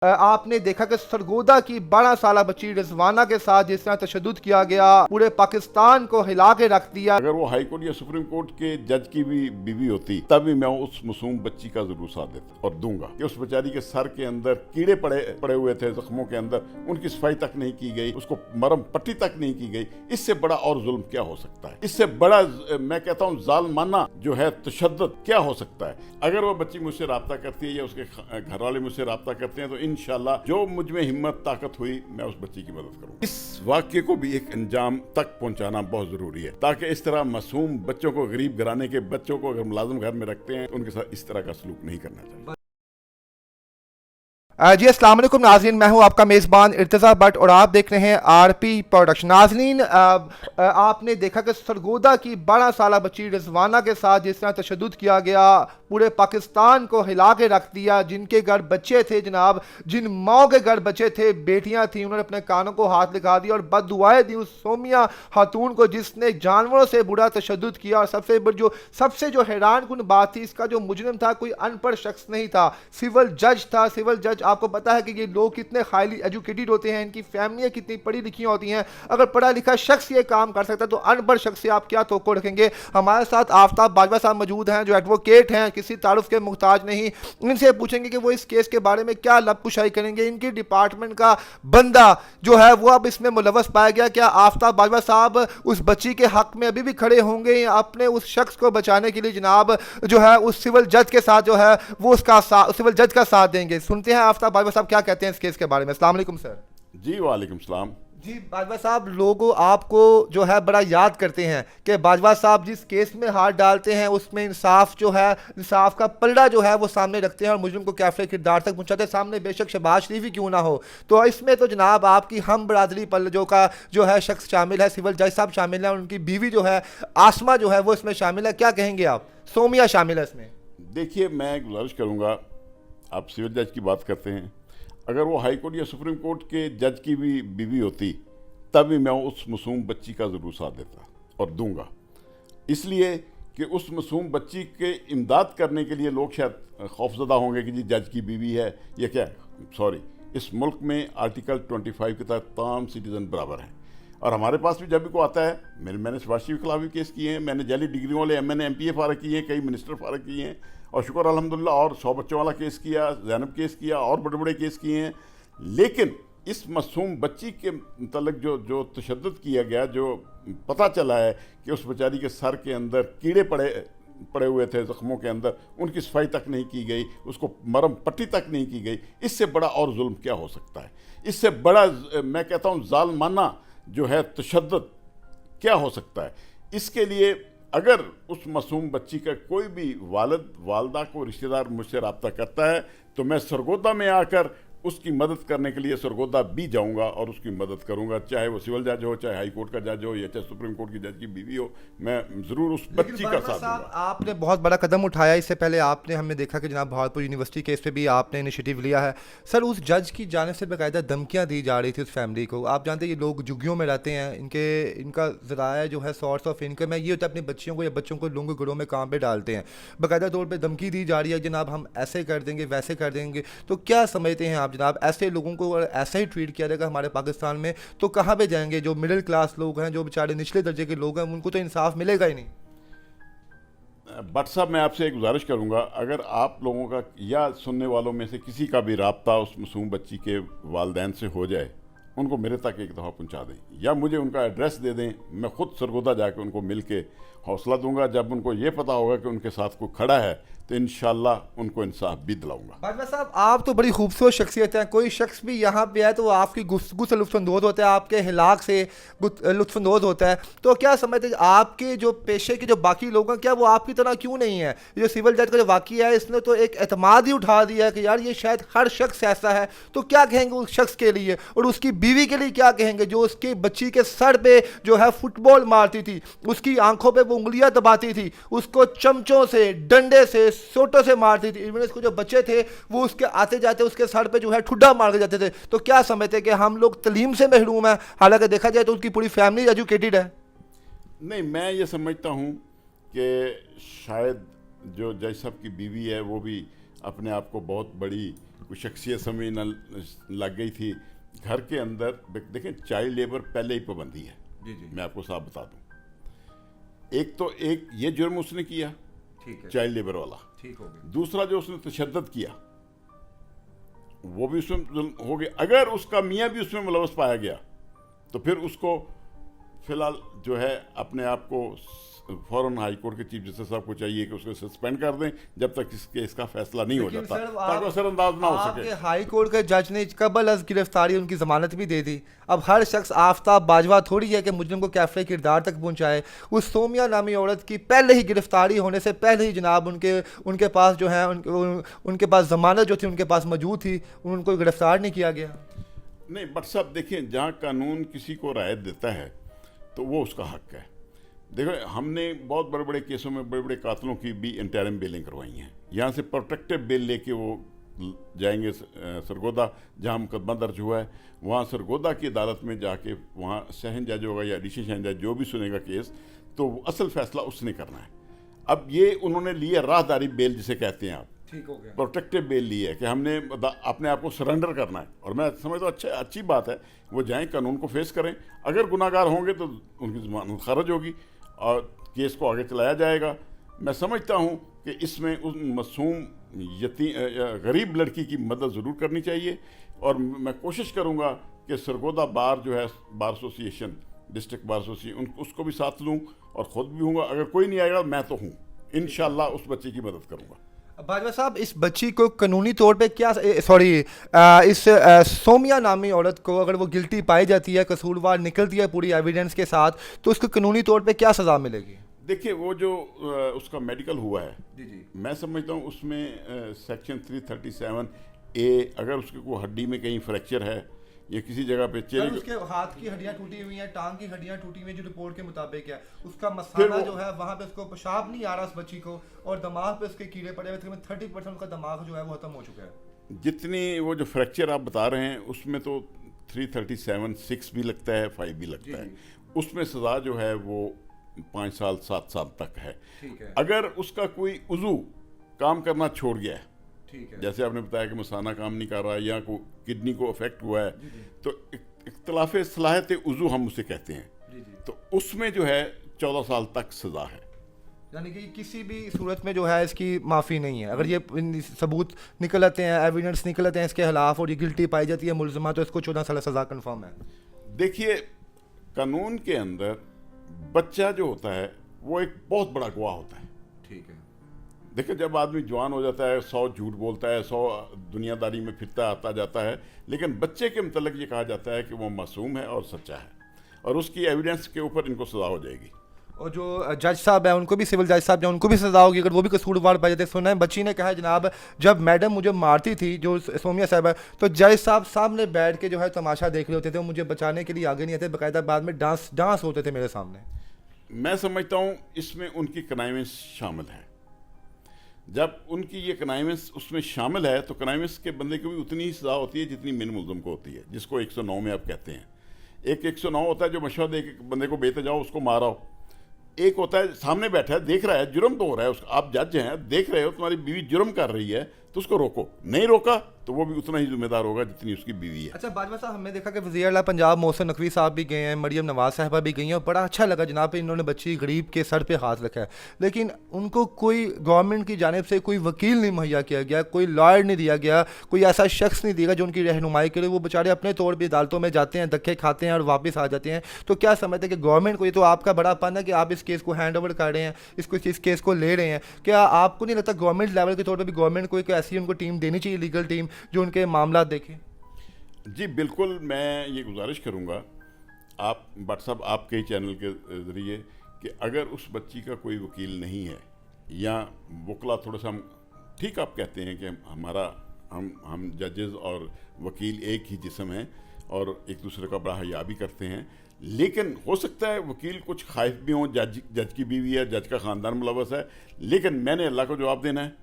आपने देखा कि सरगोदा की 12 साला बच्ची रिजवाना के साथ जिस तरह तशद्दुद किया गया, पूरे पाकिस्तान को हिला के रख दिया। अगर वो हाई कोर्ट या सुप्रीम कोर्ट के जज की भी बीवी होती तब भी मैं उस मासूम बच्ची का जरूर साथ देता और दूंगा कि उस बेचारी के सर के अंदर कीड़े पड़े हुए थे, जख्मों के अंदर, उनकी सफाई तक नहीं की गई, उसको मरम पट्टी तक नहीं की गई। इससे बड़ा और जुल्म क्या हो सकता है? इससे बड़ा मैं कहता हूँ जालमाना जो है तशद्दुद क्या हो सकता है? अगर वो बच्ची मुझसे रब्ता करती है या उसके घर वाले मुझसे रब्ता करते हैं तो इंशाल्लाह जो मुझ में हिम्मत ताकत हुई मैं उस बच्ची की मदद करूँ। इस वाक्य को भी एक अंजाम तक पहुंचाना बहुत जरूरी है ताकि इस तरह मासूम बच्चों को, गरीब घराने के बच्चों को अगर मुलाजिम घर में रखते हैं उनके साथ इस तरह का सलूक नहीं करना चाहिए। जी अस्सलाम वालेकुम नाज़रीन, मैं हूं आपका मेज़बान इर्तज़ा भट्ट और आप देख रहे हैं आरपी प्रोडक्शन। नाज़रीन, आपने देखा कि सरगोदा की 12 साला बच्ची रिजवाना के साथ जिस तरह तशद्दुद किया गया, पूरे पाकिस्तान को हिला के रख दिया। जिनके घर बच्चे थे जनाब, जिन माओ के घर बच्चे थे, बेटियां थी, उन्होंने अपने कानों को हाथ लगा दिया और बददुआएं दी उस सोमिया खातून को जिसने जानवरों से बुरा तशद्दुद किया। और सबसे जो हैरान कुन बात थी, इसका जो मुजरिम था कोई अनपढ़ शख्स नहीं था, सिविल जज था। सिविल जज, आपको पता है कि ये लोग कितने हाईली एजुकेटेड होते हैं, इनकी फैमिलियां कितनी पढ़ी लिखी होती हैं। अगर पढ़ा लिखा शख्स ये काम कर सकता है तो अनपढ़ शख्स से आप क्या तवक्को रखेंगे। हमारे साथ आफ्ताब बाजवा साहब मौजूद हैं जो एडवोकेट हैं, किसी तारुफ के मुहताज नहीं। इनसे पूछेंगे कि वो इस केस के बारे में क्या लबकुशाई करेंगे। इनकी डिपार्टमेंट का बंदा जो है वो अब इसमें मुलव्वस पाया गया। क्या आफ्ताब बाजवा साहब उस बच्ची के हक में अभी भी खड़े होंगे या अपने उस शख्स को बचाने के लिए जनाब जो है उस सिविल जज के साथ जो है वो उसका सिविल जज का साथ देंगे? सुनते हैं आफ्ताब बाजवा साहब क्या कहते हैं इस केस के बारे में। अस्सलाम वालेकुम सर। जी वालेकुम सलाम। जी बाजवा साहब, लोग आपको जो है बड़ा याद करते हैं कि बाजवा साहब जिस केस में हाथ डालते हैं उसमें इंसाफ जो है, इंसाफ का पलड़ा जो है वो सामने रखते हैं और मुजरिम को कैफे किरदार तक पहुंचाते हैं, सामने बेशक शहबाज शरीफ ही क्यों ना हो। तो इसमें तो जनाब आपकी हम बरादरी पल्लजों का जो है शख्स शामिल है, सिविल जज साहब शामिल है, उनकी बीवी जो है आसमा जो है वो इसमें शामिल है। क्या कहेंगे आप? सोमिया शामिल है इसमें। देखिए, मैं गुजारिश करूंगा, आप सिविल जज की बात करते हैं, अगर वो हाई कोर्ट या सुप्रीम कोर्ट के जज की भी बीवी होती तब भी मैं उस मासूम बच्ची का ज़रूर साथ देता और दूंगा। इसलिए कि उस मासूम बच्ची के इमदाद करने के लिए लोग शायद खौफजदा होंगे कि जी जज की बीवी है ये क्या है। सॉरी, इस मुल्क में आर्टिकल 25 के तहत तमाम सिटीज़न बराबर हैं और हमारे पास भी जब भी को आता है, मैंने शहबाज के खिलाफ भी केस किए हैं, मैंने जाली डिग्रियों वाले MNA MPA फारग किए हैं, कई मिनिस्टर फारग किए हैं और शुक्र अल्हम्दुलिल्लाह, और 100 बच्चों वाला केस किया, ज़ैनब केस किया और बड़े बड़े केस किए हैं। लेकिन इस मासूम बच्ची के मतलब जो तशद्दुद किया गया, जो पता चला है कि उस बेचारी के सर के अंदर कीड़े पड़े हुए थे, जख्मों के अंदर, उनकी सफाई तक नहीं की गई, उसको मरम पट्टी तक नहीं की गई। इससे बड़ा और जुल्म क्या हो सकता है? इससे बड़ा मैं कहता हूँ जालमाना जो है तशद्दुद क्या हो सकता है? इसके लिए अगर उस मासूम बच्ची का कोई भी वालदा को रिश्तेदार मुझसे रब्ता करता है तो मैं सरगोदा में आकर उसकी मदद करने के लिए सरगोदा भी जाऊंगा और उसकी मदद करूंगा, चाहे वो सिविल जज हो, चाहे हाई कोर्ट का जज हो या चाहे सुप्रीम कोर्ट की जज की बीवी हो, मैं ज़रूर उस बच्ची का साथ दूंगा। आपने बहुत बड़ा कदम उठाया। इससे पहले आपने, हमने देखा कि जनाब भागलपुर यूनिवर्सिटी केस पे भी आपने इनिशिएटिव लिया है। सर, उस जज की जानिब से बाकायदा धमकियाँ दी जा रही थी उस फैमिली को। आप जानते हैं ये लोग झुग्गियों में रहते हैं, इनका ज़राया जो है सोर्स ऑफ इनकम है ये होता है अपने बच्चियों को या बच्चों को लोगों के घरों में काम पे डालते हैं। बाकायदा तौर पर धमकी दी जा रही है, जनाब हम ऐसे कर देंगे वैसे कर देंगे। तो क्या समझते हैं आप जनाब, ऐसे लोगों को अगर ऐसा ही ट्रीट किया जाएगा हमारे पाकिस्तान में तो कहाँ पे जाएंगे? जो मिडिल क्लास लोग हैं, जो बेचारे निचले दर्जे के लोग हैं, उनको तो इंसाफ मिलेगा ही नहीं। भट्ट साहब, मैं आपसे एक गुजारिश करूंगा, अगर आप लोगों का या सुनने वालों में से किसी का भी रब्ता उस मासूम बच्ची के वालिदैन से हो जाए, उनको मेरे तक एक दफ़ा पहुंचा दें या मुझे उनका एड्रेस दे दें, मैं खुद सरगोदा जाकर उनको मिल के हौसला दूंगा। जब उनको ये पता होगा कि उनके साथ कोई खड़ा है तो इंशाल्लाह उनको इंसाफ भी दिलाऊंगा। बाजवा साहब, आप तो बड़ी खूबसूरत शख्सियत हैं, कोई शख्स भी यहाँ पे आए तो वो आपकी गुफ्तगू से लुत्फ़अंदोज़ होता है, आपके हिलाक से लुत्फ़अंदोज़ होता है। तो क्या समझते हैं आपके जो पेशे के जो बाकी लोग हैं, क्या वो आपकी तरह क्यों नहीं है? जो सिविल जज का जो वाक़या है, इसने तो एक एतमाद ही उठा दिया है कि यार ये शायद हर शख्स ऐसा है। तो क्या कहेंगे उस शख्स के लिए और उसकी बीवी के लिए क्या कहेंगे जो उसकी बच्ची के सर पे जो है फुटबॉल मारती थी, उसकी आंखों पे वो उंगलियां दबाती थी, उसको चमचों से, डंडे से, सोटों से मारती थी। इवन इसको जो बच्चे थे वो उसके आते जाते उसके सर पे जो है ठुड्डा मार के जाते थे। तो क्या समझते कि हम लोग तलीम से महरूम हैं, हालांकि देखा जाए तो उसकी पूरी फैमिली एजुकेटेड है? नहीं, मैं ये समझता हूँ कि शायद जो जज साहब की बीवी है वो भी अपने आप को बहुत बड़ी कोई शख्सियत समझ न लग गई थी। घर के अंदर देखें, चाइल्ड लेबर पहले ही पाबंदी है। जी जी, मैं आपको साफ बता दूं, एक ये जुर्म उसने किया, ठीक है, चाइल्ड लेबर वाला। ठीक हो गया। दूसरा जो उसने तशद्दुद किया, वो भी उसमें जुल्म हो गया। अगर उसका मियाँ भी उसमें मुलवस पाया गया तो फिर उसको फिलहाल जो है अपने आप को फौरन हाई कोर्ट के चीफ जस्टिस साहब को चाहिए कि उसको सस्पेंड कर दें जब तक इस केस का फैसला नहीं हो लेकिन जाता, सर, ताकि वो असरअंदाज ना हो आपके सके। हाई कोर्ट के जज ने कबल अज गिरफ्तारी उनकी जमानत भी दे दी। अब हर शख्स आफ्ताब बाजवा थोड़ी है कि मुजरिम को कैफे किरदार तक पहुंचाए। उस सोमिया नामी औरत की पहले ही गिरफ्तारी होने से पहले ही जनाब उनके पास जो है उनके पास जमानत जो थी उनके पास मौजूद थी, उनको गिरफ्तार नहीं किया गया। नहीं बट साहब देखिए, जहाँ कानून किसी को राहत देता है तो वो उसका हक है। देखो, हमने बहुत बड़े बड़े केसों में बड़े बड़े कातलों की भी इंटरिम बेलिंग करवाई हैं। यहाँ से प्रोटेक्टिव बेल लेके वो जाएंगे सरगोदा, जहाँ मुकदमा दर्ज हुआ है, वहाँ सरगोदा की अदालत में जाके वहाँ सहन जज होगा या एडिशनल सहन जज जो भी सुनेगा केस, तो असल फैसला उसने करना है। अब ये उन्होंने लिया राहदारी बेल जिसे कहते हैं आप, ठीक हो गया, प्रोटेक्टिव बेल ली है कि हमने अपने आप को सरेंडर करना है। और मैं समझता हूँ अच्छी बात है, वो जाएं, कानून को फेस करें। अगर गुनाहगार होंगे तो उनकी जमानत खारिज होगी और केस को आगे चलाया जाएगा। मैं समझता हूँ कि इसमें उस मासूम गरीब लड़की की मदद ज़रूर करनी चाहिए। और मैं कोशिश करूँगा कि सरगोदा बार जो है, bar association, district bar association, उसको भी साथ लूँ और ख़ुद भी हूँगा। अगर कोई नहीं आएगा मैं तो हूँ, इंशाल्लाह उस बच्चे की मदद करूँगा। बाजवा साहब, इस बच्ची को कानूनी तौर पे क्या, सॉरी, इस सोमिया नामी औरत को अगर वो गिल्टी पाई जाती है, कसूरवार निकलती है पूरी एविडेंस के साथ, तो उसको कानूनी तौर पे क्या सज़ा मिलेगी? देखिए, वो जो उसका मेडिकल हुआ है, जी जी, मैं समझता हूँ उसमें सेक्शन 337A, अगर उसके को हड्डी में कहीं फ्रैक्चर है या किसी जगह पे सर, उसके हाथ की हड्डियां टूटी हुई हैं, टांग की हड्डियां टूटी हुई हैं, जो रिपोर्ट के मुताबिक है। उसका मसाला जो है वहाँ पे उसको पेशाब नहीं आ रहा उस बच्ची को, और दिमाग पे उसके कीड़े पड़े हुए, तकरीबन 30% उसका दिमाग जो है वो खत्म हो चुका है। जितनी वो जो फ्रैक्चर आप बता रहे हैं उसमें तो 337(6) भी लगता है, 5 भी लगता है। उसमें सज़ा जो है वो 5 साल 7 साल तक है। ठीक है, अगर उसका कोई उज़ू काम करना छोड़ गया है, ठीक है, जैसे आपने बताया कि मसाना काम नहीं कर रहा है या को किडनी को अफेक्ट हुआ है, तो इख्तलाफ सलाहियत उज़ू हम उसे कहते हैं, जी जी, तो उसमें जो है 14 साल तक सज़ा है। यानी कि किसी भी सूरत में जो है इसकी माफ़ी नहीं है। अगर ये सबूत निकल आते हैं, एविडेंस निकल आते हैं इसके खिलाफ और ये गिल्टी पाई जाती है मुलजमा, तो इसको 14 साल सज़ा कन्फर्म है। देखिए, कानून के अंदर बच्चा जो होता है वो एक बहुत बड़ा गवाह होता है। ठीक है, देखिए, जब आदमी जवान हो जाता है, 100 झूठ बोलता है, 100 दुनियादारी में फिरता आता जाता है, लेकिन बच्चे के मतलब ये कहा जाता है कि वो मासूम है और सच्चा है, और उसकी एविडेंस के ऊपर इनको सज़ा हो जाएगी। और जो जज साहब हैं उनको भी, सिविल जज साहब हैं उनको भी सज़ा होगी अगर वो भी कसूरवार पाए जाते। सुना है बच्ची ने कहा है जनाब, जब मैडम मुझे मारती थी, जो सोमिया साहब है, तो जज साहब सामने बैठ के जो है तमाशा देख रहे होते थे, वो मुझे बचाने के लिए आगे नहीं आते, बाकायदा बाद में डांस होते थे मेरे सामने। मैं समझता हूँ इसमें उनकी कनाइवेंस शामिल है। जब उनकी ये कनाइवेंस उसमें शामिल है तो कनाइवेंस के बंदे को भी उतनी ही सज़ा होती है जितनी मिन मुल्ज़म को होती है, जिसको 109 में आप कहते हैं। एक 109 होता है जो मशवरा दे के बंदे को बेते जाओ, उसको मारो। एक होता है सामने बैठा है, देख रहा है, जुर्म तो हो रहा है उसका, आप जज हैं, देख रहे हो तुम्हारी बीवी जुर्म कर रही है तो उसको रोको। नहीं रोका तो वो भी उतना ही जिम्मेदार होगा जितनी उसकी बीवी है। अच्छा बाजवा साहब, हमने देखा कि वज़ीर आला पंजाब मोहसिन नकवी साहब भी गए हैं, मरियम नवाज साहबा भी गई हैं, और बड़ा अच्छा लगा जनाब इन्होंने बच्ची गरीब के सर पे हाथ रखा है। लेकिन उनको कोई गवर्नमेंट की जानिब से कोई वकील नहीं मुहैया किया गया, कोई लॉयर नहीं दिया गया, कोई ऐसा शख्स नहीं दिया गया जो उनकी रहनुमाई करे। वो बेचारे अपने तौर पर अदालतों में जाते हैं, धक्के खाते हैं और वापस आ जाते हैं। तो क्या समझते हैं कि गवर्नमेंट को, ये तो आपका बड़ा पन है कि आप इस केस को हैंड ओवर कर रहे हैं, इस केस को ले रहे हैं, क्या आपको नहीं लगता गवर्नमेंट लेवल के तौर पर भी गवर्नमेंट को एक ऐसी उनको टीम देनी चाहिए, लीगल टीम, जो उनके मामला देखे? जी बिल्कुल, मैं ये गुजारिश करूँगा आप भट्ट साहब आपके ही चैनल के ज़रिए कि अगर उस बच्ची का कोई वकील नहीं है या वकला थोड़ा सा, हम ठीक आप कहते हैं कि हम जजेस और वकील एक ही जिस्म हैं और एक दूसरे का बड़ा हया भी करते हैं, लेकिन हो सकता है वकील कुछ खाइफ भी हों, जज की बीवी है, जज का ख़ानदान मुलवस है, लेकिन मैंने अल्लाह को जवाब देना है।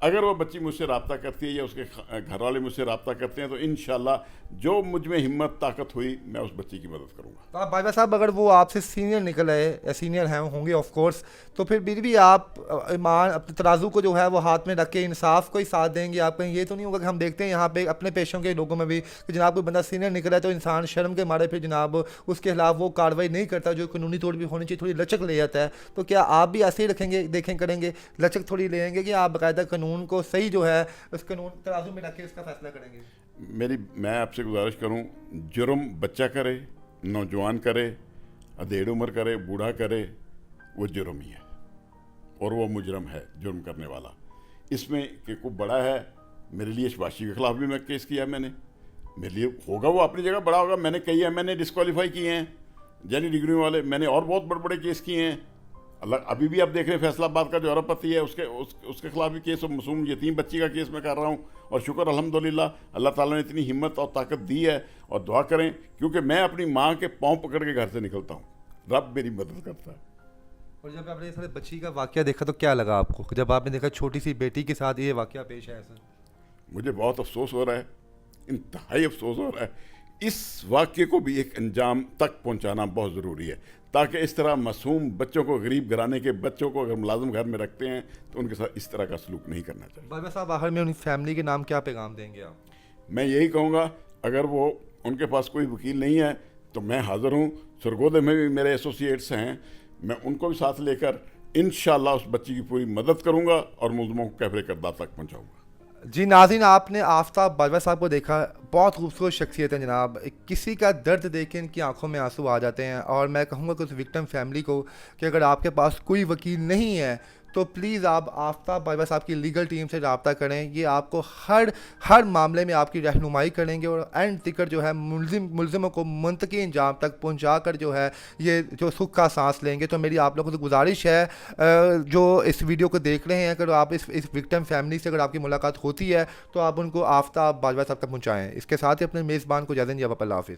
अगर वो बच्ची मुझसे रब्ता करती है या उसके घर वाले मुझसे रब्ता करते हैं तो इंशाल्लाह जो मुझ में हिम्मत ताकत हुई मैं उस बच्ची की मदद करूँगा। तो आप बाजवा साहब अगर वो आपसे सीनियर निकल आए या सीनियर हैं होंगे ऑफ कोर्स, तो फिर भी आप ईमान अपने तराजू को जो है वो हाथ में रख के इंसाफ को ही साथ देंगे? आप कहीं ये तो नहीं होगा कि हम देखते हैं यहाँ पे अपने पेशों के लोगों में भी कि जनाब कोई बंदा सीनियर निकला है तो इंसान शर्म के मारे फिर जनाब उसके खिलाफ वो कार्रवाई नहीं करता जो कानूनी तौर पर होनी चाहिए, थोड़ी लचक ले जाता है। तो क्या आप भी ऐसे ही रखेंगे, देखें करेंगे, लचक थोड़ी लेंगे कि आप बाकायदा कानून को सही जो है उस कानून तराजू में रख के उसका फैसला करेंगे? मैं आपसे गुजारिश करूं, जुर्म बच्चा करे, नौजवान करे, अधेड़ उम्र करे, बूढ़ा करे, वो जुर्म ही है और वो मुजरम है जुर्म करने वाला। इसमें कि कोई बड़ा है, मेरे लिए शबाशी के खिलाफ भी मैं केस किया मैंने, मेरे लिए होगा वो अपनी जगह बड़ा होगा, मैंने कई मैंने डिस्क्वालीफाई किए हैं जाली डिग्री वाले, मैंने और बहुत बड़े बड़े केस किए हैं। अल्लाह अभी भी आप देख रहे हैं फैसलाबाद का जो अरबपति है उसके खिलाफ भी केस और मासूम यतीम बच्ची का केस मैं कर रहा हूँ। और शुक्र अल्हम्दुलिल्लाह अल्लाह ताला ने इतनी हिम्मत और ताकत दी है। और दुआ करें क्योंकि मैं अपनी माँ के पाँव पकड़ के घर से निकलता हूँ, रब मेरी मदद करता है। और जब आपने सारे बच्ची का वाकया देखा तो क्या लगा आपको, जब आपने देखा छोटी सी बेटी के साथ ये वाकया पेश है? ऐसा मुझे बहुत अफसोस हो रहा है, इंतहाई अफसोस हो रहा है। इस वाक़े को भी एक अंजाम तक पहुंचाना बहुत ज़रूरी है ताकि इस तरह मासूम बच्चों को, गरीब घराने के बच्चों को अगर मुलाजिम घर में रखते हैं तो उनके साथ इस तरह का सलूक नहीं करना चाहिए। बाजवा साहब आखिर में उनकी फैमिली के नाम क्या पैगाम देंगे आप? मैं यही कहूँगा, अगर वो उनके पास कोई वकील नहीं है तो मैं हाज़िर हूँ। सरगोदे में भी मेरे एसोसिएट्स हैं, मैं उनको भी साथ लेकर इंशाअल्लाह उस बच्ची की पूरी मदद करूँगा और मुल्ज़िमों को कैफ़रे किरदार तक पहुँचाऊँगा। जी नाज़रीन, आपने आफ्ताब बाजवा साहब को देखा, बहुत खूबसूरत शख्सियत है जनाब। किसी का दर्द देख के इनकी आंखों में आंसू आ जाते हैं। और मैं कहूँगा कि उस विक्टिम फैमिली को कि अगर आपके पास कोई वकील नहीं है तो प्लीज़ आप आफ्ताब बाजवा साहब की लीगल टीम से रब्ता करें। ये आपको हर मामले में आपकी रहनुमाई करेंगे और एंड तिकर जो है मुल्ज़िमों को मुंतकी अंजाम तक पहुँचा कर जो है ये जो सुख का सांस लेंगे। तो मेरी आप लोगों से गुजारिश है जो इस वीडियो को देख रहे हैं, अगर आप इस विक्टिम फैमिली से अगर आपकी मुलाकात होती है तो आप उनको आफ्ताब बाजवा साहब तक पहुँचाएँ। इसके साथ ही अपने मेज़बान को इजाज़त दीजिए। अल्लाह हाफ़िज़।